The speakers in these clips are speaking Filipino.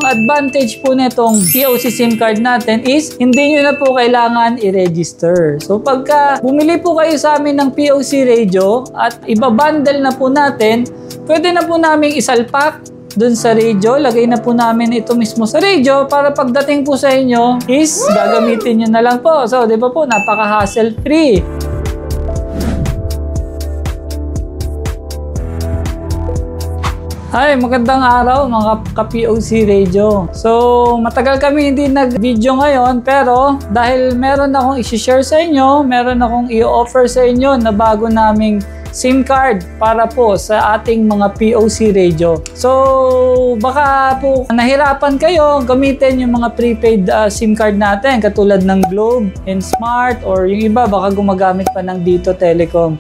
Ang advantage po nitong POC SIM card natin is hindi nyo na po kailangan i-register. So pagka bumili po kayo sa amin ng POC radio at ibabundle na po natin, pwede na po namin isalpak dun sa radio. Lagay na po namin ito mismo sa radio para pagdating po sa inyo is gagamitin nyo na lang po. So di ba po, napaka-hassle free. Hi, magandang araw mga ka-POC Radio. So, matagal kami hindi nag-video ngayon pero dahil meron akong i-share sa inyo, meron akong i-offer sa inyo na bago naming SIM card para po sa ating mga POC Radio. So, baka po nahirapan kayo gamitin yung mga prepaid SIM card natin katulad ng Globe and Smart or yung iba baka gumagamit pa ng Dito Telecom.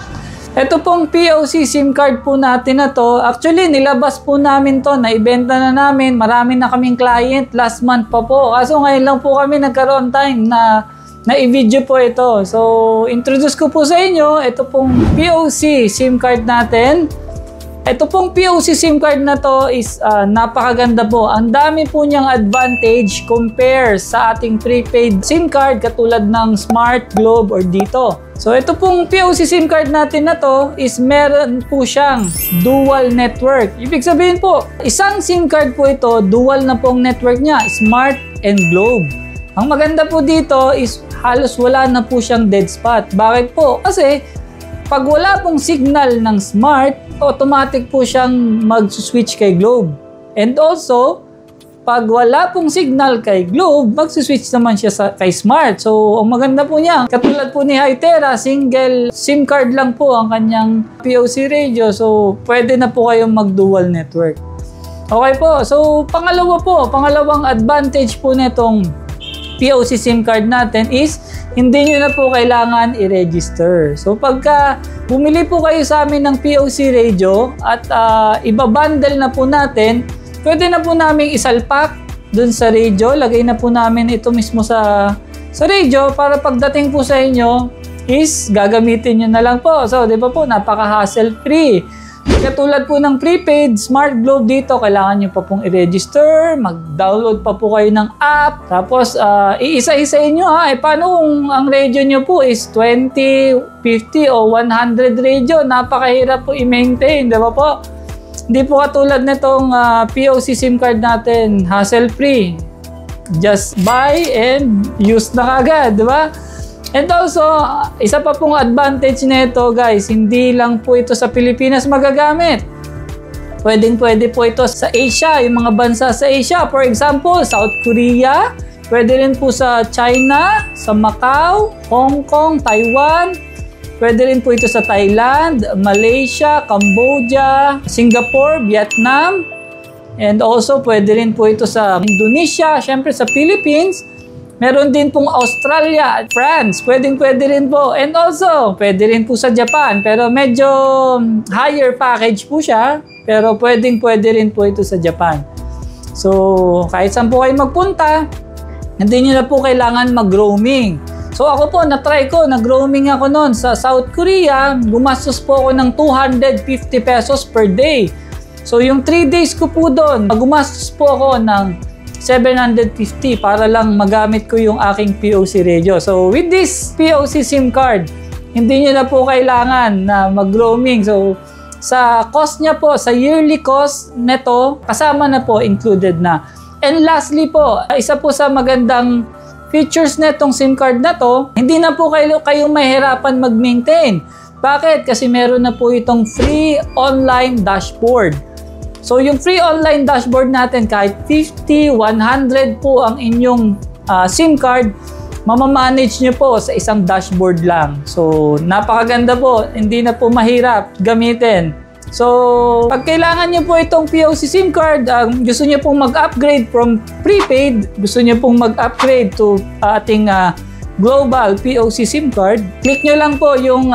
Ito pong POC SIM card po natin na to, actually nilabas po namin to, naibenta na namin, marami na kaming client, last month pa po. Kaso ngayon lang po kami nagkaroon time na i-video po ito. So, introduce ko po sa inyo, ito pong POC SIM card natin. Ito pong POC SIM card na to is napakaganda po. Ang dami po niyang advantage compare sa ating prepaid SIM card katulad ng Smart, Globe, or Dito. So ito pong POC SIM card natin na to is meron po siyang dual network. Ibig sabihin po, isang SIM card po ito, dual na pong network niya, Smart and Globe. Ang maganda po dito is halos wala na po siyang dead spot. Bakit po? Kasi pag wala pong signal ng Smart, automatic po siyang mag-switch kay Globe. And also, pag wala pong signal kay Globe, mag-switch naman siya kay Smart. So, ang maganda po niya, katulad po ni Hytera, single SIM card lang po ang kanyang POC radio. So, pwede na po kayong mag-dual network. Okay po. So, pangalawang advantage po nitong POC SIM card natin is hindi nyo na po kailangan i-register. So pagka bumili po kayo sa amin ng POC radio at ibabundle na po natin, pwede na po namin isalpak dun sa radio. Lagay na po namin ito mismo sa radio para pagdating po sa inyo is gagamitin nyo na lang po. So di ba po, napaka-hassle free. Katulad po ng prepaid Smart Globe dito, kailangan nyo pa pong i-register, mag-download pa po kayo ng app, tapos iisa-isain nyo ha. Paano kung ang radio nyo po is 20, 50 o 100 radio? Napakahirap po i-maintain, di ba po? Hindi po katulad nitong POC SIM card natin, hassle-free. Just buy and use na kagad, di ba? And also, isa pa pong advantage nito guys, hindi lang po ito sa Pilipinas magagamit. Pwede po ito sa Asia, yung mga bansa sa Asia. For example, South Korea, pwede rin po sa China, sa Macau, Hong Kong, Taiwan. Pwede rin po ito sa Thailand, Malaysia, Cambodia, Singapore, Vietnam. And also, pwede rin po ito sa Indonesia, syempre sa Philippines. Meron din pong Australia at France. Pwede rin po. And also, pwede rin po sa Japan. Pero medyo higher package po siya. Pero pwede rin po ito sa Japan. So, kahit saan po kayo magpunta, hindi nyo na po kailangan mag-roaming. So, ako po, na-try ko. Nag-roaming ako noon sa South Korea. Gumastos po ako ng 250 pesos per day. So, yung 3 days ko po doon, gumastos po ako ng 750 para lang magamit ko yung aking POC radio. So, with this POC SIM card, hindi nyo na po kailangan na mag-roaming. So, sa cost niya po, sa yearly cost neto, kasama na po, included na. And lastly po, isa po sa magandang features netong SIM card na to, hindi na po kayong mahirapan mag-maintain. Bakit? Kasi meron na po itong free online dashboard. So, yung free online dashboard natin, kahit 50, 100 po ang inyong SIM card, mamamanage nyo po sa isang dashboard lang. So, napakaganda po. Hindi na po mahirap gamitin. So, pag kailangan nyo po itong POC SIM card, gusto nyo pong mag-upgrade from prepaid, gusto nyo pong mag-upgrade to ating global POC SIM card, click nyo lang po yung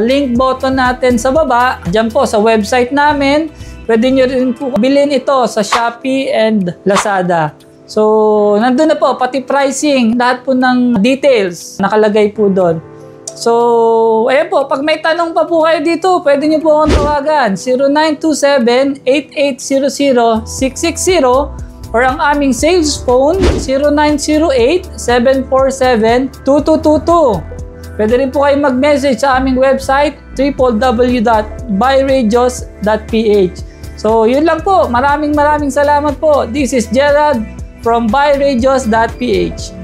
link button natin sa baba. Diyan po sa website namin. Pwede nyo rin po bilhin ito sa Shopee and Lazada. So, nandun na po, pati pricing, lahat po ng details nakalagay po doon. So, ayan po, pag may tanong pa po kayo dito, pwede nyo po akong tawagan. 0927-8800-660 or ang aming sales phone 0908-747-2222. Pwede rin po kayo mag-message sa aming website www.buyradios.ph. So yun lang po. Maraming salamat po. This is Gerald from buyradios.ph.